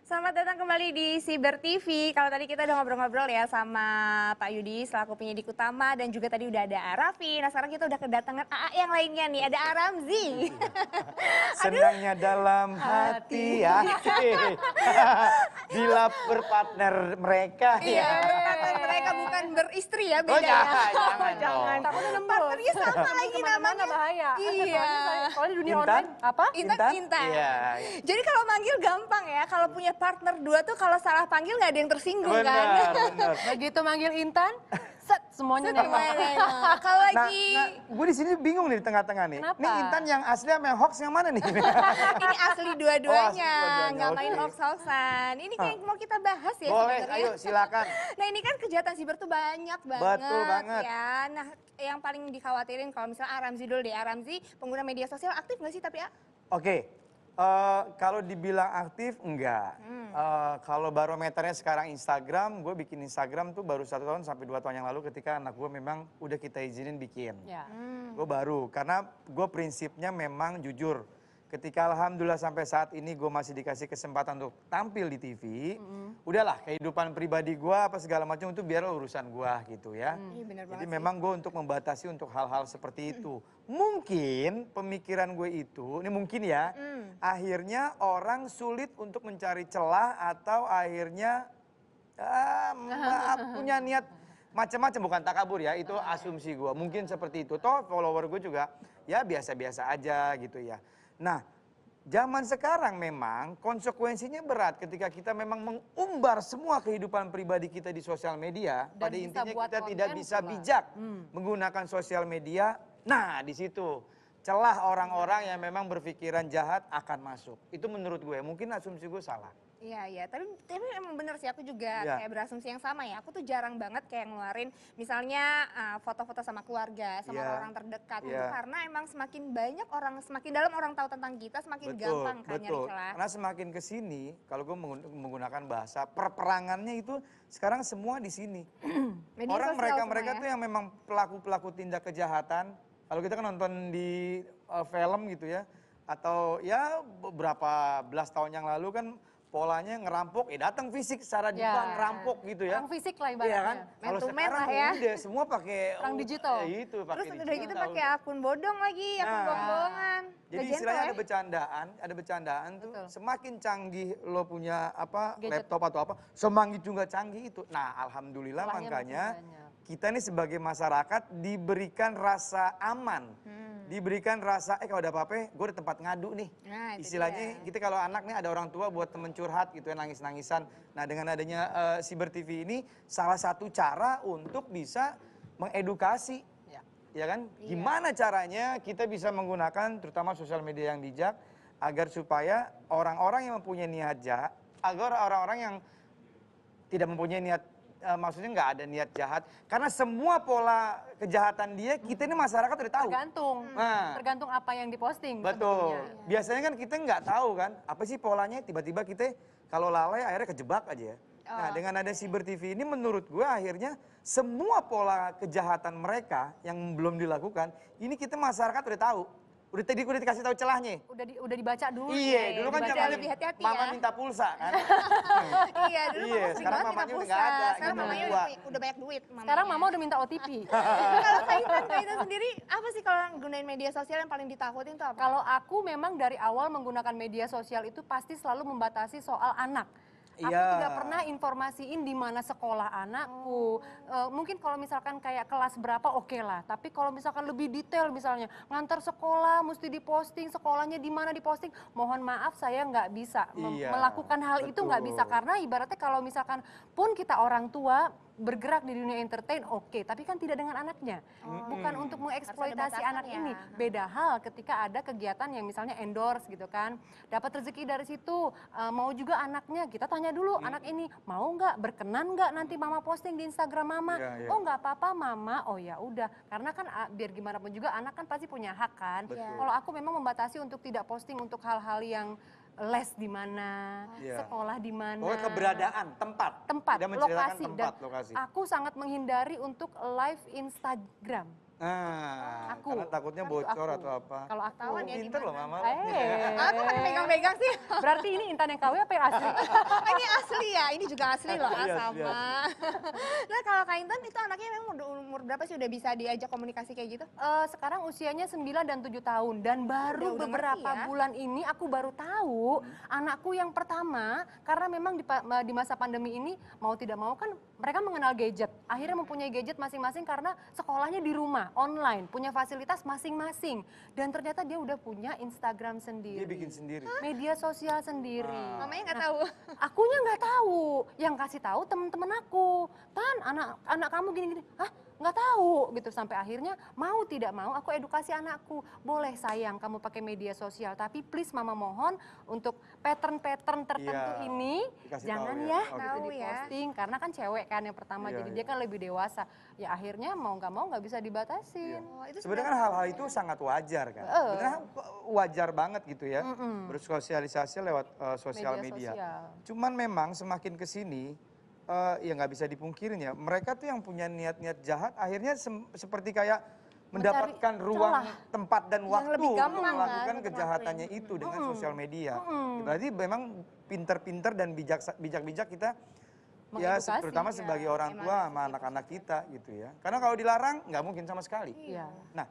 Selamat datang kembali di Siber TV. Kalau tadi kita udah ngobrol-ngobrol ya sama Pak Yudi selaku penyidik utama dan juga tadi udah ada Raffi. Nah sekarang kita udah kedatangan AA yang lainnya nih, ada Aramzi. Senangnya dalam hati ya. Bila berpartner mereka Iya, ya. berpartner mereka bukan beristri ya, Oh beda ya. jangan dong. Takutnya nembus. Partnernya sama lagi Kemana-mana namanya. bahaya. Iya. Soalnya di dunia Intan? online apa? Intan. Iya. Jadi kalau manggil gampang ya, kalau punya partner dua tuh kalau salah panggil nggak ada yang tersinggung kan. Benar. Begitu manggil Intan, set semuanya nembak. Kalau Nah, lagi gue di sini bingung nih di tengah-tengah nih. Kenapa? Ini Intan yang asli sama yang hoax yang mana nih? ini asli dua-duanya, Oh, asli dua-duanya, nggak main oke. hoax-hoaxan. Ini kayak mau kita bahas ya Boleh, sebenarnya. ayo silakan. Nah ini kan kejahatan siber tuh banyak banget. Betul banget. Ya. Nah yang paling dikhawatirin kalau misalnya Aramzi dulu deh. Aramzi pengguna media sosial aktif nggak sih tapi ya? Oke. Kalau dibilang aktif enggak. Kalau barometernya sekarang Instagram, gue bikin Instagram tuh baru 1 tahun sampai 2 tahun yang lalu ketika anak gue memang udah kita izinin bikin. Ya. Gue baru, karena gue prinsipnya memang jujur. Ketika alhamdulillah sampai saat ini gue masih dikasih kesempatan untuk tampil di TV, udahlah kehidupan pribadi gue apa segala macam itu biar urusan gue gitu ya. Iya bener Jadi banget memang gue untuk membatasi untuk hal-hal seperti itu. Mungkin pemikiran gue itu, ini mungkin ya, akhirnya orang sulit untuk mencari celah atau akhirnya punya niat macam-macam, bukan takabur ya, itu asumsi gue. Mungkin seperti itu, toh follower gue juga ya biasa-biasa aja gitu ya. Nah, zaman sekarang memang konsekuensinya berat ketika kita memang mengumbar semua kehidupan pribadi kita di sosial media. Dan Pada bisa intinya buat kita tidak konten bisa pula. bijak menggunakan sosial media. Nah, di situ celah orang-orang yang memang berpikiran jahat akan masuk. Itu menurut gue, mungkin asumsi gue salah. Iya, tapi emang bener sih aku juga Iya. kayak berasumsi yang sama ya. Aku tuh jarang banget kayak ngeluarin misalnya foto-foto sama keluarga, sama Iya. orang terdekat. Itu Iya. karena emang semakin banyak orang, semakin dalam orang tahu tentang kita, semakin gampang kan nyari celah. Karena semakin ke sini, kalau gue menggunakan bahasa perperangannya itu sekarang semua di sini. Media Orang sosial semua mereka ya. tuh yang memang pelaku-pelaku tindak kejahatan. Kalau kita kan nonton di film gitu ya, atau ya beberapa belas tahun yang lalu kan polanya ngerampok, datang fisik secara Ya. ngerampok gitu ya. Perang fisik lah Iya ibaratnya. kan? Man Kalau to man sekarang lah ya. udah semua pakai Perang digital. Itu Terus pakai udah gitu digital. pakai akun bodong lagi, akun Nah. bohong-bohongan. Jadi Gak gentle istilahnya ya. ada bercandaan tuh, Betul. semakin canggih lo punya Gadget. laptop atau apa, semakin juga canggih itu. Nah, alhamdulillah Celahnya makanya makin banyak. kita ini sebagai masyarakat diberikan rasa aman. Diberikan rasa, kalau ada apa-apa, gue ada tempat ngadu nih. Nah, itu Istilahnya dia. kita kalau anak nih ada orang tua buat temen curhat gitu ya, nangis-nangisan. Nah dengan adanya Siber TV ini salah satu cara untuk bisa mengedukasi. Ya. Ya kan? Iya. Gimana caranya kita bisa menggunakan terutama sosial media yang bijak agar supaya orang-orang yang mempunyai niat jahat, agar orang-orang yang tidak mempunyai niat, maksudnya nggak ada niat jahat, karena semua pola kejahatan dia kita ini masyarakat udah tahu. Tergantung. Nah. Tergantung apa yang diposting. Betul. tentunya. Biasanya kan kita nggak tahu kan, apa sih polanya, tiba-tiba kita kalau lalai akhirnya kejebak aja ya. Nah dengan ada Siber TV ini menurut gue akhirnya semua pola kejahatan mereka yang belum dilakukan, ini kita masyarakat udah tahu. Udah dikasih tahu celahnya. Udah dibaca dulu. Iya, dulu kan dibaca zamannya lebih hati-hati mama ya. minta pulsa kan. Iya, dulu Iya, mama sering sekarang banget minta mamanya udah pulsa. nggak ada, Sekarang gitu, mamanya tua. udah banyak duit. Sekarang mamanya. mama udah minta OTP. Kalau Kaitan sendiri apa sih kalau gunain media sosial yang paling ditakutin tuh apa? Kalau aku memang dari awal menggunakan media sosial itu pasti selalu membatasi soal anak. Aku Iya. tidak pernah informasiin di mana sekolah anakku. Mungkin kalau misalkan kayak kelas berapa oke lah. Tapi kalau misalkan lebih detail misalnya ngantar sekolah mesti diposting, sekolahnya di mana diposting. Mohon maaf saya nggak bisa Iya, melakukan hal itu nggak bisa betul. karena ibaratnya kalau misalkan pun kita orang tua bergerak di dunia entertain oke, tapi kan tidak dengan anaknya. Bukan untuk mengeksploitasi batasan anak ya. ini. Beda hal ketika ada kegiatan yang misalnya endorse gitu kan. Dapat rezeki dari situ, mau juga anaknya, kita tanya dulu anak ini mau nggak, berkenan nggak nanti mama posting di Instagram mama. Iya, iya. Oh nggak apa-apa mama, oh ya udah. Karena kan biar gimana pun juga anak kan pasti punya hak kan. Betul. Kalau aku memang membatasi untuk tidak posting untuk hal-hal yang les di mana, Iya. sekolah di mana. Pokoknya keberadaan, tempat. Tempat, Tidak menceritakan lokasi. tempat, Dan lokasi. aku sangat menghindari untuk live Instagram. Nah, Aku. karena takutnya Kan itu bocor aku. atau apa. Kalau aku. Ketahuan ya di Pinter loh mana. Mama. Aku kan pegang-pegang sih. Berarti ini Intan yang KW apa yang asli? Ini asli ya, ini juga asli loh Iya, sama. Nah kalau Kak Intan itu anaknya memang udah umur berapa sih udah bisa diajak komunikasi kayak gitu? Sekarang usianya 9 dan 7 tahun dan baru Udah beberapa ngerti ya. bulan ini aku baru tahu anakku yang pertama, karena memang di masa pandemi ini mau tidak mau kan mereka mengenal gadget. Akhirnya mempunyai gadget masing-masing karena sekolahnya di rumah, online, punya fasilitas masing-masing. Dan ternyata dia udah punya Instagram sendiri. Dia bikin sendiri. Media sosial sendiri. Mamanya nggak tahu. Akunya nggak tahu, yang kasih tahu temen-temen aku. Tan, anak kamu gini-gini. Hah? Nggak tahu gitu, sampai akhirnya mau tidak mau aku edukasi anakku. Boleh sayang kamu pakai media sosial, tapi please mama mohon untuk pattern-pattern tertentu Iya, ini dikasih jangan tahu ya, ya. gitu Tahu ya. diposting, karena kan cewek kan yang pertama, Iya, jadi dia iya. kan lebih dewasa. Ya akhirnya mau nggak bisa dibatasin. Oh, itu Sebenarnya kan hal-hal itu sangat wajar kan. Sebenarnya wajar banget gitu ya. Bersosialisasi lewat sosial Media media. sosial. Cuman memang semakin kesini ya nggak bisa dipungkirin ya. Mereka tuh yang punya niat-niat jahat akhirnya seperti kayak mendapatkan ruang, tempat dan waktu lebih untuk gampang kan melakukan untuk kejahatannya itu dengan sosial media. Mm-mm. Berarti memang pinter-pinter dan bijak-bijak kita ya Mengedukasi, terutama ya, sebagai orang emang tua harus sama sih, anak-anak kita gitu ya. Karena kalau dilarang nggak mungkin sama sekali. Iya. Nah,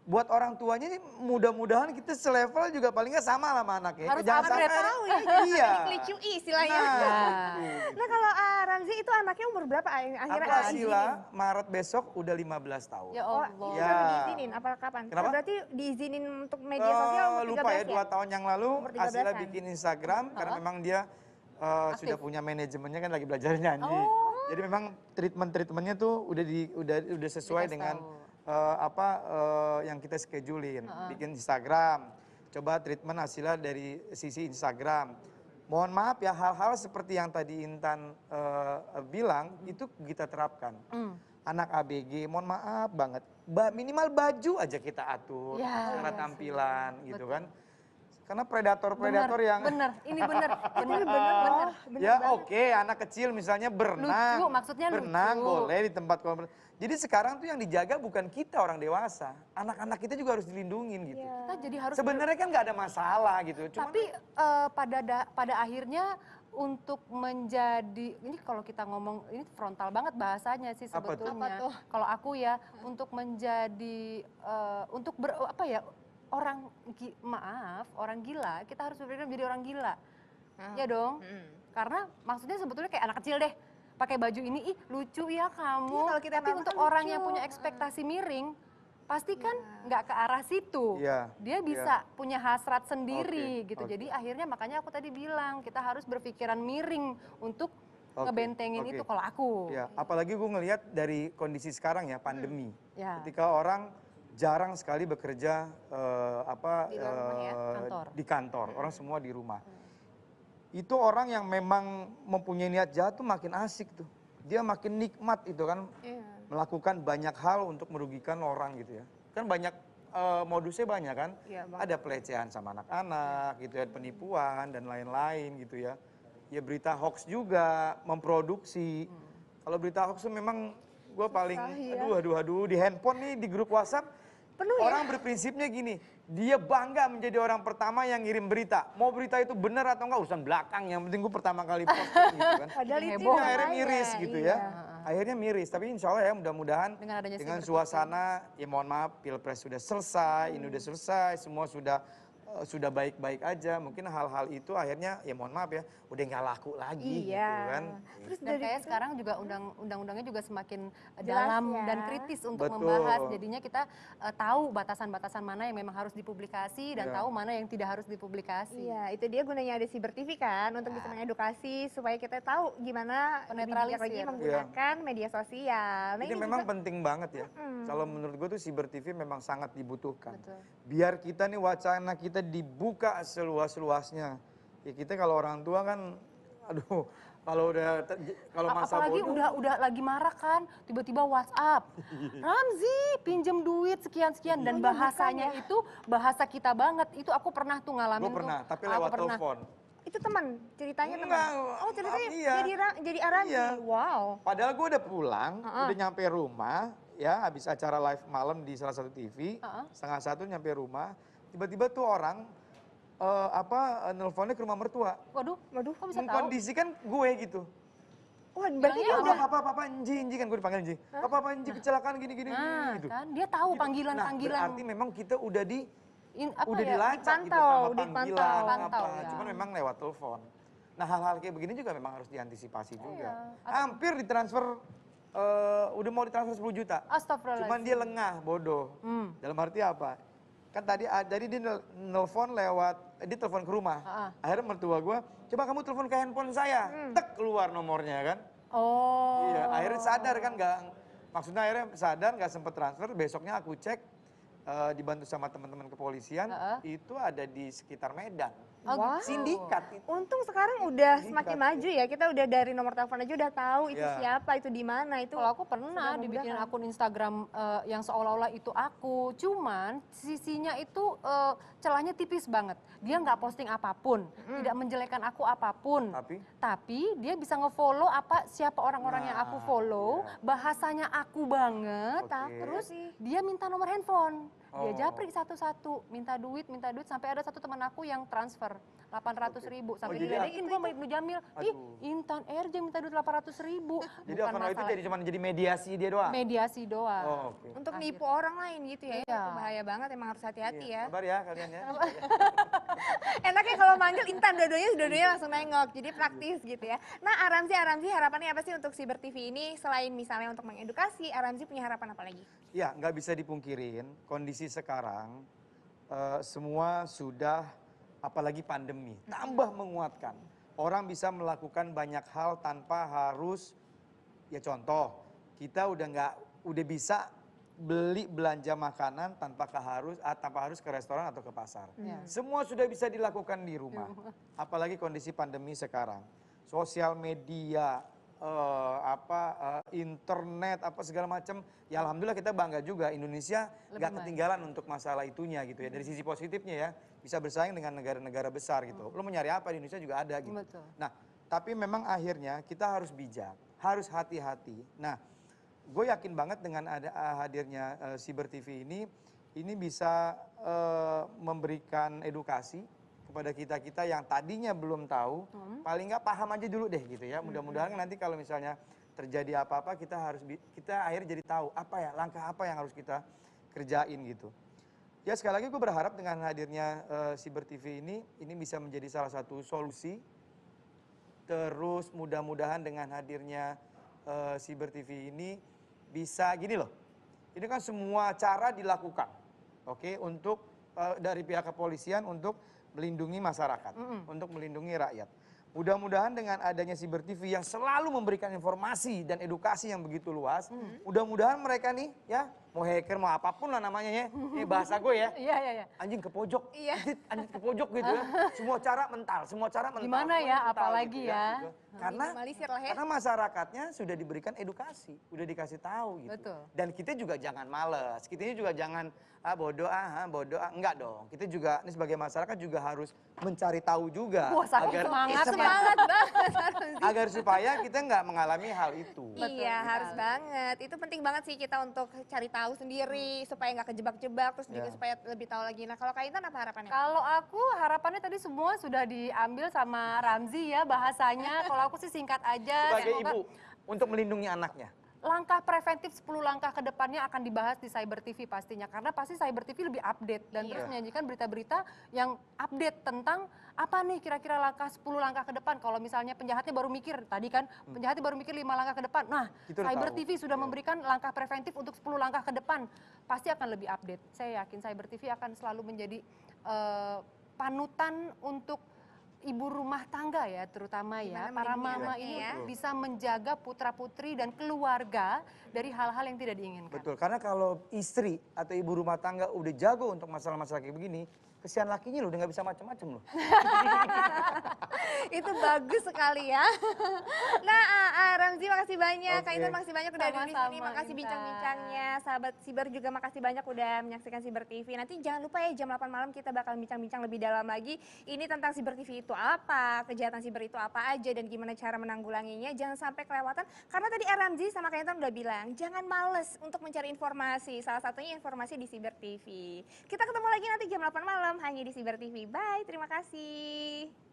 buat orang tuanya ini mudah-mudahan kita selevel juga paling nggak sama lah sama anaknya. Harus Jangan upgrade. sampai tahu ya, iya. Diklicui istilahnya. Nah, Nah kalau Ramzi itu anaknya umur berapa akhirnya aku Asila Maret besok udah 15 tahun. Ya Oh, Allah. Ya. udah diizinin apa kapan? Kenapa? Oh, berarti diizinin untuk media sosial umur 13 lupa ya, 2 ya? tahun yang lalu Umur Asila 13-an. bikin Instagram karena memang dia sudah punya manajemennya kan lagi belajar nyanyi. Oh. Jadi memang treatmentnya tuh udah sesuai Dikasih dengan tahu. yang kita schedulein. Bikin Instagram. Coba treatment Asila dari sisi Instagram. Mohon maaf ya, hal-hal seperti yang tadi Intan bilang itu kita terapkan. Anak ABG, mohon maaf banget, minimal baju aja kita atur Ya, secara iya sih. tampilan gitu kan. Karena predator-predator yang Bener, ini bener. ya oke, anak kecil misalnya berenang. Lucu, maksudnya berenang lucu. boleh di tempat kolam. Jadi sekarang tuh yang dijaga bukan kita orang dewasa, anak-anak kita juga harus dilindungin gitu. Kita jadi harus Sebenarnya kan nggak ada masalah gitu. Cuma tapi pada akhirnya untuk menjadi, ini kalau kita ngomong ini frontal banget bahasanya sih Apa tuh? sebetulnya. Apa tuh? Kalau aku ya untuk menjadi orang gila, kita harus berpikir menjadi orang gila. Ya dong. Karena maksudnya sebetulnya kayak anak kecil deh. Pakai baju ini, ih lucu ya kamu. Iya, kalau kita Tapi nonton untuk lucu. orang yang punya ekspektasi miring, pasti kan nggak ke arah situ. Iya, Dia iya. bisa punya hasrat sendiri Oke, gitu. oke. Jadi akhirnya makanya aku tadi bilang kita harus berpikiran miring untuk Oke, ngebentengin oke. itu kalau aku. ya, apalagi gue ngelihat dari kondisi sekarang ya pandemi. Ya. Ketika orang jarang sekali bekerja Di luar rumah ya, kantor. di kantor, orang semua di rumah. Itu orang yang memang mempunyai niat jahat tuh makin asik tuh. Dia makin nikmat itu kan Iya. melakukan banyak hal untuk merugikan orang gitu ya. Kan banyak modusnya banyak kan. Iya, Bang. Ada pelecehan sama anak-anak gitu ya, penipuan dan lain-lain gitu ya. Ya berita hoax juga, memproduksi. Kalau berita hoax tuh memang gue paling ya. aduh di handphone nih di grup WhatsApp Penuh ya? orang berprinsipnya gini, dia bangga menjadi orang pertama yang ngirim berita. Mau berita itu benar atau enggak urusan belakang, yang penting gue pertama kali posting gitu kan. Padahal Bikin itu heboh. yang Akhirnya bahaya, miris gitu iya. ya. Akhirnya miris, tapi insya Allah ya mudah-mudahan Dengan adanya dengan cyber suasana, ya mohon maaf, Pilpres sudah selesai, ini udah selesai, semua sudah baik-baik aja. Mungkin hal-hal itu akhirnya ya mohon maaf ya, udah nggak laku lagi Iya. gitu kan. Terus Dan dari kayak itu- sekarang juga undang-undangnya juga semakin Jelas dalam ya. dan kritis untuk Betul. membahas. Jadinya kita tahu batasan-batasan mana yang memang harus dipublikasi dan Iya. tahu mana yang tidak harus dipublikasi. Iya, itu dia gunanya ada Siber TV kan untuk bisa mengedukasi supaya kita tahu gimana lebih bijak lagi Penetralisir. menggunakan media sosial. Nah, Ini ini memang juga penting banget ya. Kalau menurut gue tuh Siber TV memang sangat dibutuhkan. Betul. Biar kita nih wacana kita dibuka seluas-luasnya. Ya kita kalau orang tua kan, aduh, kalau masa Apalagi bodoh. udah lagi marah kan, tiba-tiba WhatsApp, Ramzi pinjem duit sekian-sekian dan bahasanya itu bahasa kita banget. Itu aku pernah tuh ngalamin. Gue pernah, tuh. tapi Aku lewat pernah. telepon. itu teman, ceritanya teman. Enggak, Oh, ceritanya iya. jadi Aramzi. Iya. Wow. Padahal gue udah pulang, udah nyampe rumah, ya habis acara live malam di salah satu TV, setengah satu nyampe rumah, tiba-tiba tuh orang nelponnya ke rumah mertua. Waduh, kok bisa tahu? Mengkondisikan gue gitu. Wah, berarti dia Bilangnya udah Papa, Enji kan gue dipanggil Enji. Papa, Enji kecelakaan gini Nah, gitu. kan dia tahu Gitu. panggilan-panggilan. Nah, berarti memang kita udah Apa ya, dilacak gitu dipantau, sama dipantau. panggilan Pantau, apa. ya. Cuman memang lewat telepon. Nah, hal-hal kayak begini juga memang harus diantisipasi juga. Iya. Hampir ditransfer udah mau ditransfer 10 juta. Astagfirullahaladzim. Cuman dia lengah, bodoh. Dalam arti apa? Kan tadi dia nelfon lewat, dia telepon ke rumah. Akhirnya mertua gue, coba kamu telepon ke handphone saya. Tek, keluar nomornya kan. Oh. Iya, akhirnya sadar kan maksudnya akhirnya sadar nggak sempet transfer. Besoknya aku cek, dibantu sama teman-teman kepolisian, itu ada di sekitar Medan. Wow. Sindikat itu. Untung sekarang udah semakin maju ya, kita udah dari nomor telepon aja udah tahu itu Iya. siapa, itu di mana, itu. Kalau aku pernah sudah dibikin memudahkan. akun Instagram yang seolah-olah itu aku, cuman sisinya itu celahnya tipis banget. Dia nggak posting apapun, tidak menjelekkan aku apapun. Tapi dia bisa nge-follow siapa orang-orang yang aku follow, bahasanya aku banget. Oke. Terus dia minta nomor handphone. Dia japri satu-satu, minta duit, sampai ada satu teman aku yang transfer 800.000 sampai jadi diledekin gue sama Ibnu Jamil. Ih, Intan RJ minta duit 800.000. Jadi akun itu cuma jadi mediasi dia doang? Mediasi doang. Oh, oke. Untuk nipu orang lain gitu ya, Iya. itu bahaya banget, emang harus hati-hati ya. Sabar ya kalian ya. Enaknya kalau manggil Intan, dua-duanya langsung nengok, jadi praktis gitu ya. Nah, Aramzi harapannya apa sih untuk Siber TV ini, selain misalnya untuk mengedukasi, Aramzi punya harapan apa lagi? Ya, nggak bisa dipungkirin kondisi sekarang semua sudah, apalagi pandemi, tambah menguatkan. Orang bisa melakukan banyak hal tanpa harus, ya contoh, kita udah bisa beli belanja makanan tanpa harus ke restoran atau ke pasar. Semua sudah bisa dilakukan di rumah. Apalagi kondisi pandemi sekarang. Sosial media, internet, segala macam. Ya alhamdulillah kita bangga juga Indonesia nggak ketinggalan untuk masalah itunya gitu ya. Dari sisi positifnya ya, bisa bersaing dengan negara-negara besar gitu. Lo mau nyari apa di Indonesia juga ada gitu. Betul. Nah, tapi memang akhirnya kita harus bijak, harus hati-hati. Nah, gue yakin banget dengan hadirnya Siber TV ini bisa memberikan edukasi kepada kita-kita yang tadinya belum tahu, paling nggak paham aja dulu deh gitu ya. Mudah-mudahan nanti kalau misalnya terjadi apa-apa kita akhirnya jadi tahu langkah apa yang harus kita kerjain gitu. Ya sekali lagi gue berharap dengan hadirnya Siber TV ini bisa menjadi salah satu solusi. Terus mudah-mudahan dengan hadirnya Siber TV ini bisa gini loh. Ini kan semua cara dilakukan. Oke, untuk dari pihak kepolisian untuk melindungi masyarakat, untuk melindungi rakyat. Mudah-mudahan dengan adanya Siber TV yang selalu memberikan informasi dan edukasi yang begitu luas, mudah-mudahan mereka nih ya, mau hacker mau apapun lah namanya ya, ini bahasa gue ya, Iya. anjing ke pojok, anjing ke pojok gitu ya, semua cara mental. Gimana ya, mental apalagi gitu ya. gitu. Karena masyarakatnya sudah diberikan edukasi, udah dikasih tahu gitu. Betul. Dan kita juga jangan males, kita juga jangan bodoh enggak dong. Kita juga ini sebagai masyarakat juga harus mencari tahu juga. Wah, saking semangatnya. Semangat banget Aramzi. Agar supaya kita nggak mengalami hal itu. Iya, harus banget. Itu penting banget sih kita untuk cari tahu sendiri supaya nggak kejebak-jebak, terus juga supaya lebih tahu lagi. Nah, kalau Kak Intan apa harapannya? Kalau aku harapannya tadi semua sudah diambil sama Ramzi ya bahasanya. Kalau aku sih singkat aja. Sebagai Semoga ibu untuk melindungi anaknya. langkah preventif 10 langkah ke depannya akan dibahas di Cyber TV pastinya. Karena pasti Cyber TV lebih update dan terus menyajikan berita-berita yang update tentang apa nih kira-kira langkah 10 langkah ke depan. Kalau misalnya penjahatnya baru mikir, tadi kan penjahatnya baru mikir 5 langkah ke depan. Nah, Kita udah Cyber tahu. TV sudah memberikan langkah preventif untuk 10 langkah ke depan. Pasti akan lebih update. Saya yakin Cyber TV akan selalu menjadi panutan untuk ibu rumah tangga ya, terutama ya, Gimana para melindungi mama anaknya ini ya. bisa menjaga putra-putri dan keluarga dari hal-hal yang tidak diinginkan. Betul, karena kalau istri atau ibu rumah tangga udah jago untuk masalah-masalah kayak begini, kesian lakinya loh udah nggak bisa macam-macam loh. Itu bagus sekali ya. Nah, Ramzi makasih banyak, Kak Oke. Intan makasih banyak udah ada di sini, Sama-sama, makasih Intan. bincang-bincangnya. Sahabat Siber juga makasih banyak udah menyaksikan Siber TV. Nanti jangan lupa ya jam 8 malam kita bakal bincang-bincang lebih dalam lagi. Ini tentang Siber TV itu itu apa, kejahatan siber itu apa aja, dan gimana cara menanggulanginya. Jangan sampai kelewatan, karena tadi RMZ sama Kenton udah bilang, jangan males untuk mencari informasi. Salah satunya informasi di Siber TV. Kita ketemu lagi nanti jam 8 malam hanya di Siber TV. Bye, terima kasih.